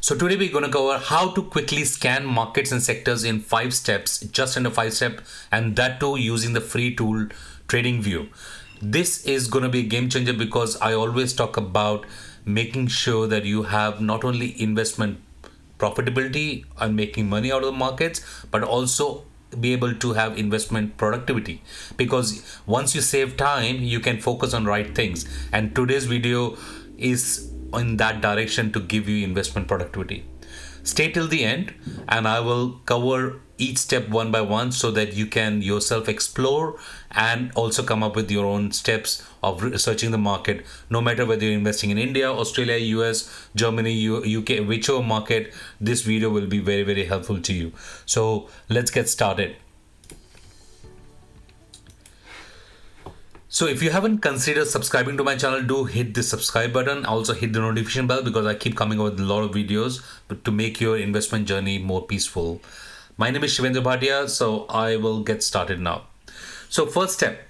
So today we're going to cover how to quickly scan markets and sectors in 5 steps, just under 5 steps, and that too using the free tool TradingView. This is going to be a game changer because I always talk about making sure that you have not only investment profitability and making money out of the markets, but also be able to have investment productivity, because once you save time you can focus on right things, and today's video is in that direction to give you investment productivity. Stay till the end and I will cover each step one by one so that you can yourself explore and also come up with your own steps of researching the market, no matter whether you're investing in India, Australia, US, Germany, UK, whichever market. This video will be very, very helpful to you. So let's get started. So if you haven't considered subscribing to my channel, do hit the subscribe button. Also hit the notification bell because I keep coming up with a lot of videos to make your investment journey more peaceful. My name is Shivendra Bhatia, so I will get started now. So first step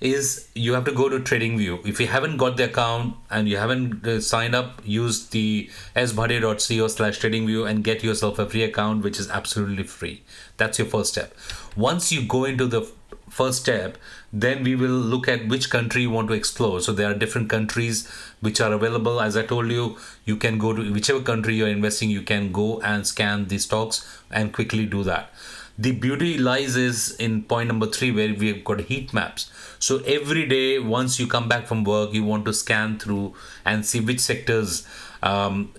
is you have to go to TradingView. If you haven't got the account and you haven't signed up, use the sbhatia.co/tradingview and get yourself a free account, which is absolutely free. That's your first step. Once you go into the first step, then we will look at which country you want to explore. So there are different countries which are available. As I told you, you can go to whichever country you're investing, you can go and scan the stocks and quickly do that. The beauty lies is in point number 3, where we've got heat maps. So every day once you come back from work, you want to scan through and see which sectors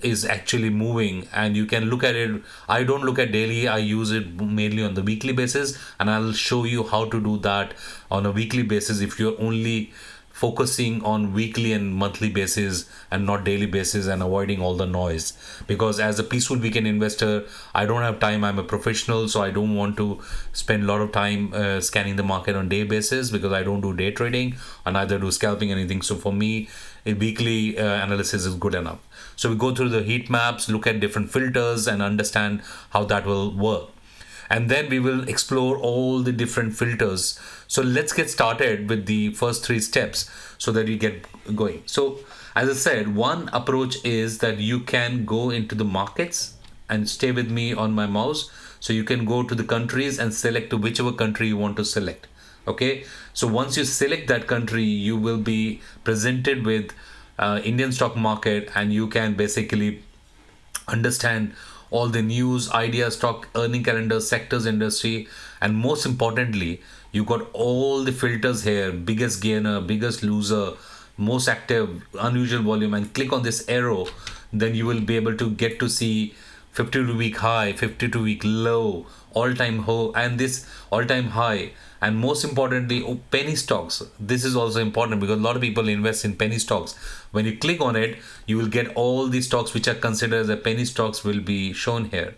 is actually moving, and you can look at it. I don't look at daily, I use it mainly on the weekly basis, and I'll show you how to do that on a weekly basis if you're only focusing on weekly and monthly basis and not daily basis, and avoiding all the noise. Because as a peaceful weekend investor, I don't have time. I'm a professional, so I don't want to spend a lot of time scanning the market on day basis, because I don't do day trading and neither do scalping anything. So for me, a weekly analysis is good enough. So we go through the heat maps, look at different filters and understand how that will work. And then we will explore all the different filters. So let's get started with the first 3 steps so that you get going. So as I said, one approach is that you can go into the markets and stay with me on my mouse. So you can go to the countries and select to whichever country you want to select. Okay. So once you select that country, you will be presented with Indian stock market, and you can basically understand all the news, ideas, stock, earning calendar, sectors, industry, and most importantly, you got all the filters here: biggest gainer, biggest loser, most active, unusual volume, and click on this arrow. Then you will be able to get to see 52-week high, 52-week low, all-time low, and this all-time high. And most importantly, penny stocks. This is also important because a lot of people invest in penny stocks. When you click on it, you will get all the stocks which are considered as a penny stocks will be shown here.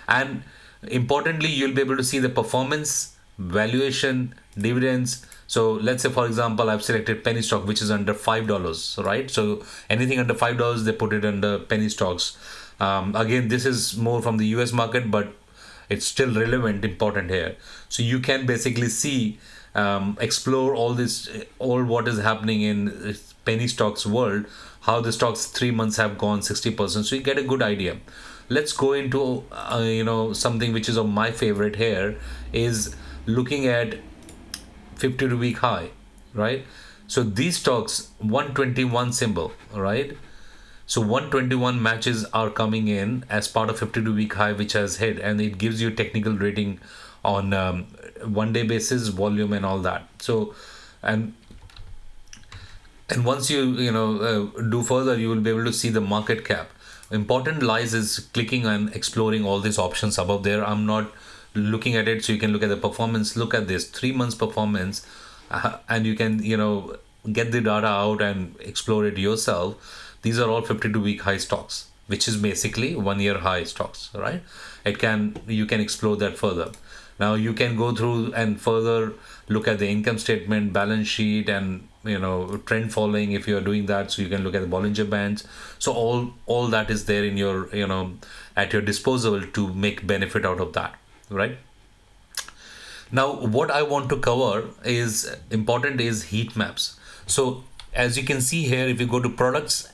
And importantly, you'll be able to see the performance, valuation, dividends. So let's say, for example, I've selected penny stock, which is under $5, right? So anything under $5, they put it under penny stocks. Again, this is more from the US market, but it's still relevant, important here. So you can basically see, explore all this, all what is happening in penny stocks world, how the stocks 3 months have gone 60%. So you get a good idea. Let's go into something which is of my favorite here, is looking at 52-week high, right? So these stocks 121 symbol, right? So 121 matches are coming in as part of 52-week high which has hit, and it gives you technical rating on one-day basis, volume, and all that. So and once you do further, you will be able to see the market cap. Important lies is clicking and exploring all these options above there. I'm not looking at it, so you can look at the performance. Look at this 3 months performance, and you can get the data out and explore it yourself. These are all 52-week high stocks, which is basically 1-year high stocks, right? You can explore that further. Now you can go through and further look at the income statement, balance sheet, and trend following if you are doing that. So you can look at the Bollinger Bands. So all that is there in your at your disposal to make benefit out of that, right? Now what I want to cover is important is heat maps. So as you can see here, if you go to products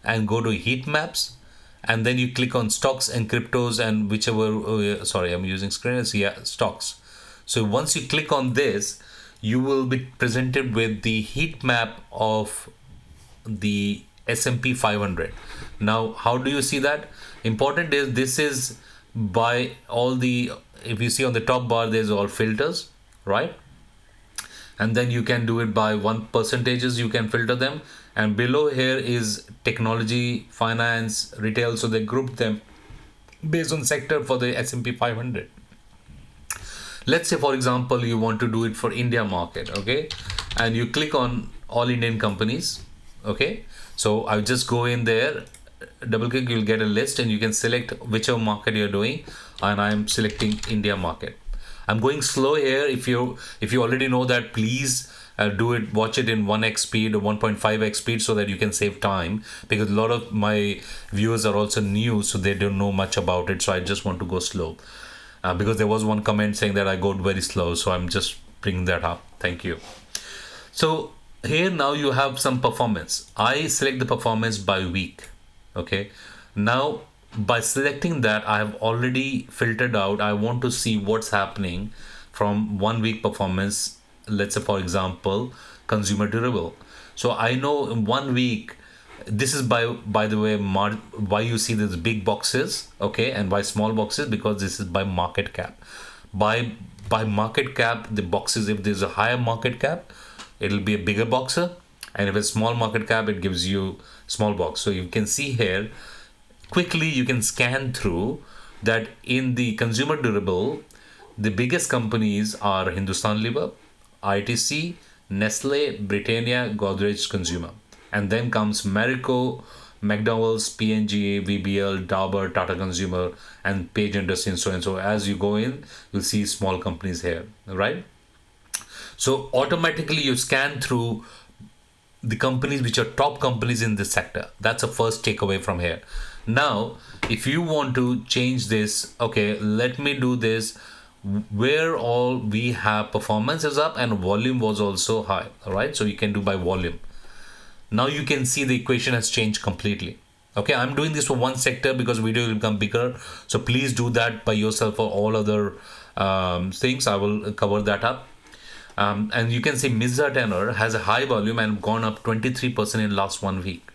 and go to heat maps, and then you click on stocks and cryptos and whichever, sorry, I'm using screen, yeah, stocks. So once you click on this, you will be presented with the heat map of the S&P 500. Now, how do you see that? Important is this is by all the, if you see on the top bar, there's all filters, right? And then you can do it by one percentages, you can filter them. And below here is technology, finance, retail. So they group them based on sector for the S&P 500. Let's say, for example, you want to do it for India market, okay? And you click on all Indian companies, okay? So I'll just go in there, double click, you'll get a list and you can select whichever market you're doing. And I'm selecting India market. I'm going slow here. If you already know that, please do it, watch it in 1x speed or 1.5x speed so that you can save time, because a lot of my viewers are also new, so they don't know much about it. So I just want to go slow. Because there was one comment saying that I go very slow, so I'm just bringing that up. Thank you. So here now you have some performance. I select the performance by week. Okay. Now by selecting that, I have already filtered out. I want to see what's happening from 1 week performance. Let's say, for example, consumer durable. So I know in 1 week, this is by the way, why you see these big boxes, okay, and why small boxes, because this is by market cap. By market cap, the boxes, if there's a higher market cap, it'll be a bigger boxer, and if it's small market cap, it gives you small box. So you can see here quickly, you can scan through that. In the consumer durable, the biggest companies are Hindustan Lever, ITC, Nestle, Britannia, Godrej Consumer. And then comes Marico, McDowell's, P&G, VBL, Dabur, Tata Consumer, and Page Industries, and so and so. As you go in, you'll see small companies here, right? So automatically you scan through the companies which are top companies in this sector. That's a first takeaway from here. Now, if you want to change this, okay, let me do this where all we have performance is up and volume was also high, all right? So you can do by volume. Now you can see the equation has changed completely. Okay, I'm doing this for one sector because video will become bigger. So please do that by yourself for all other things. I will cover that up. And you can see Mizra Tenor has a high volume and gone up 23% in last 1 week.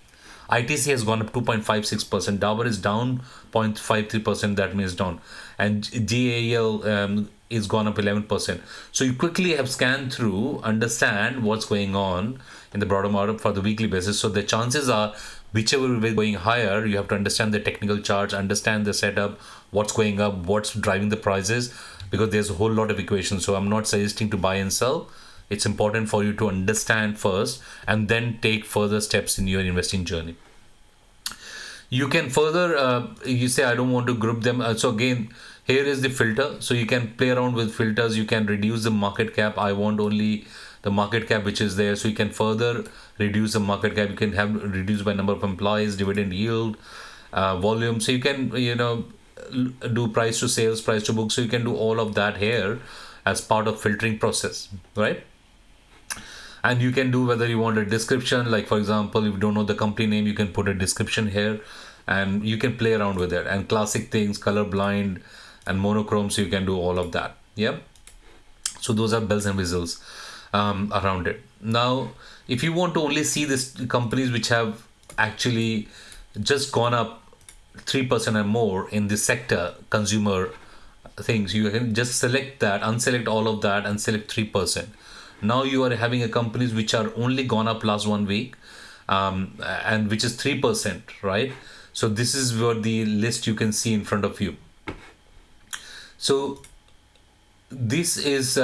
ITC has gone up 2.56%. Dabur is down 0.53%. That means down. And GAL is gone up 11%. So you quickly have scanned through, understand what's going on in the broader market for the weekly basis. So the chances are, whichever way going higher, you have to understand the technical charts, understand the setup, what's going up, what's driving the prices, because there's a whole lot of equations. So I'm not suggesting to buy and sell. It's important for you to understand first and then take further steps in your investing journey. You can further, you say, I don't want to group them. So again, here is the filter. So you can play around with filters. You can reduce the market cap. I want only the market cap which is there. So you can further reduce the market cap. You can have reduced by number of employees, dividend yield, volume. So you can, do price to sales, price to book. So you can do all of that here as part of filtering process, right? And you can do whether you want a description, like for example, if you don't know the company name, you can put a description here and you can play around with it. And classic things, color blind and monochrome, so you can do all of that. Yeah. So those are bells and whistles around it. Now, if you want to only see this companies which have actually just gone up 3% or more in this sector, consumer things, you can just select that, unselect all of that and select 3%. Now you are having a companies which are only gone up last 1 week, and which is 3%, right? So this is where the list you can see in front of you. So this is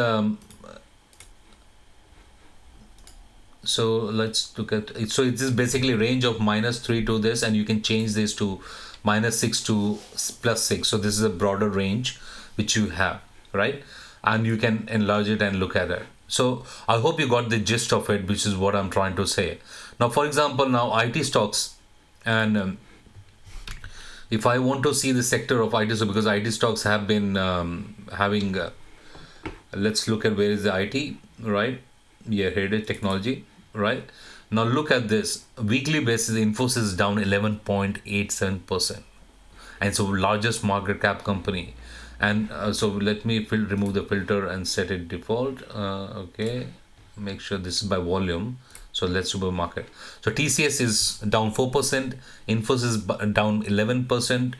so let's look at it. So it is basically range of -3 to this, and you can change this to -6 to +6. So this is a broader range which you have, right? And you can enlarge it and look at it. So I hope you got the gist of it, which is what I'm trying to say. Now, for example, now IT stocks, and if I want to see the sector of IT, so because IT stocks have been having, let's look at where is the IT, right? Yeah, here it is, technology, right? Now look at this. Weekly basis, Infosys is down 11.87%. And so largest market cap company. And so let me remove the filter and set it default. Okay, make sure this is by volume. So let's do by market. So TCS is down 4%, Infosys is down 11%,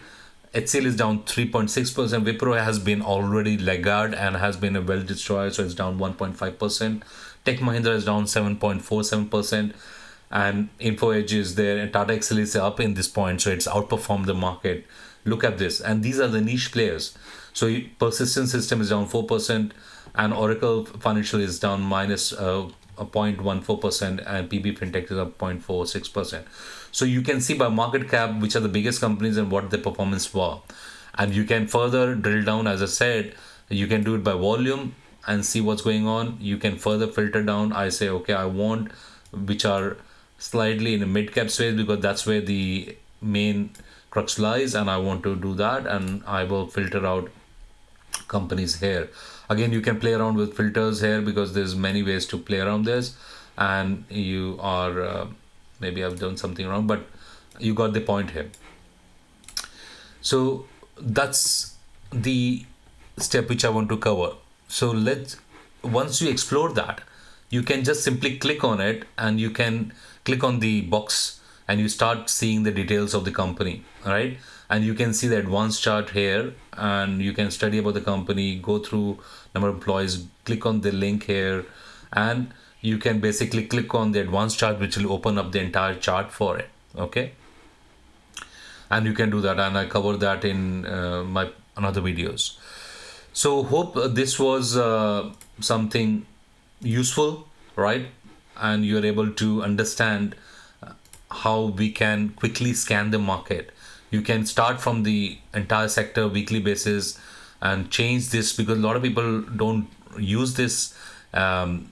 HCL is down 3.6%. Wipro has been already laggard and has been a well destroyer, so it's down 1.5%. Tech Mahindra is down 7.47%, and Info Edge is there, and Tata XL is up in this point, so it's outperformed the market. Look at this, and these are the niche players. So Persistent System is down 4%, and Oracle Financial is down minus 0.14%, and PB Fintech is up 0.46%. So you can see by market cap which are the biggest companies and what the performance were. And you can further drill down, as I said, you can do it by volume and see what's going on. You can further filter down. I say, okay, I want which are slightly in a mid cap space because that's where the main crux lies, and I want to do that, and I will filter out companies here. Again, you can play around with filters here because there's many ways to play around this, and you are maybe I've done something wrong, but you got the point here. So that's the step which I want to cover. So once you explore that, you can just simply click on it, and you can click on the box and you start seeing the details of the company, right? And you can see the advanced chart here, and you can study about the company, go through number of employees, click on the link here, and you can basically click on the advanced chart, which will open up the entire chart for it. Okay, and you can do that, and I cover that in my another videos. So hope this was something useful, right? And you're able to understand how we can quickly scan the market. You can start from the entire sector weekly basis and change this, because a lot of people don't use this, and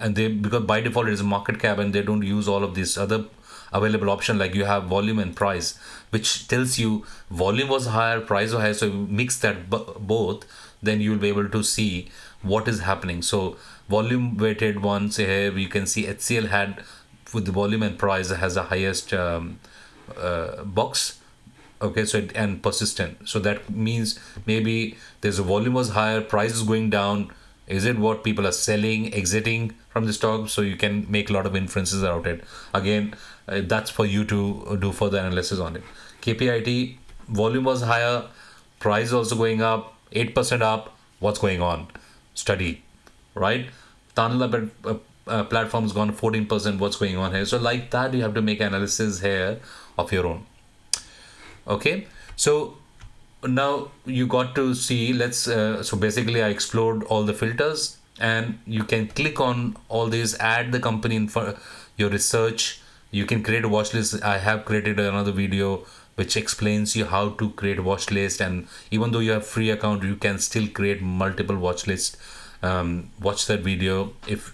they, because by default it is a market cap, and they don't use all of these other available option, like you have volume and price, which tells you volume was higher, price was higher. So you mix that both, then you'll be able to see what is happening. So volume weighted ones here, you can see HCL had, with the volume and price, has the highest box. Okay, so and persistent, so that means maybe there's a volume was higher, price is going down. Is it what people are selling, exiting from the stock? So you can make a lot of inferences out of it. Again, that's for you to do further analysis on it. KPIT, volume was higher, price also going up, 8% up. What's going on? Study, right? Tanla platform has gone 14%. What's going on here? So like that, you have to make analysis here of your own. Okay, so now you got to see, let's so basically I explored all the filters, and you can click on all these, add the company in for your research. You can create a watch list. I have created another video which explains you how to create a watch list, and even though you have free account, you can still create multiple watch lists. Watch that video. If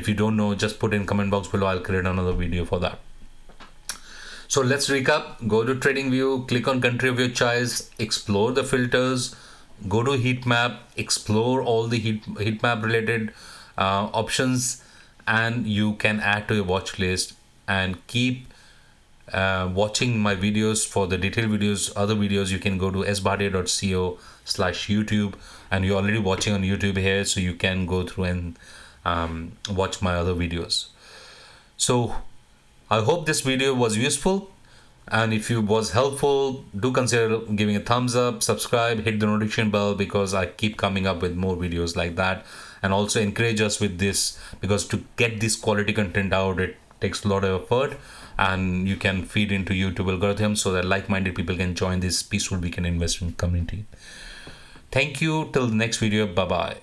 you don't know, just put in comment box below, I'll create another video for that. So let's recap. Go to TradingView, click on country of your choice, explore the filters, go to heat map, explore all the heat map related options, and you can add to your watch list, and keep watching my videos for the detailed videos. Other videos you can go to sbhatia.co/YouTube, and you're already watching on YouTube here, so you can go through and watch my other videos. So I hope this video was useful, and if it was helpful, do consider giving a thumbs up, subscribe, hit the notification bell, because I keep coming up with more videos like that. And also encourage us with this, because to get this quality content out, it takes a lot of effort, and you can feed into YouTube algorithm so that like-minded people can join this peaceful weekend investment community. Thank you. Till the next video. Bye bye.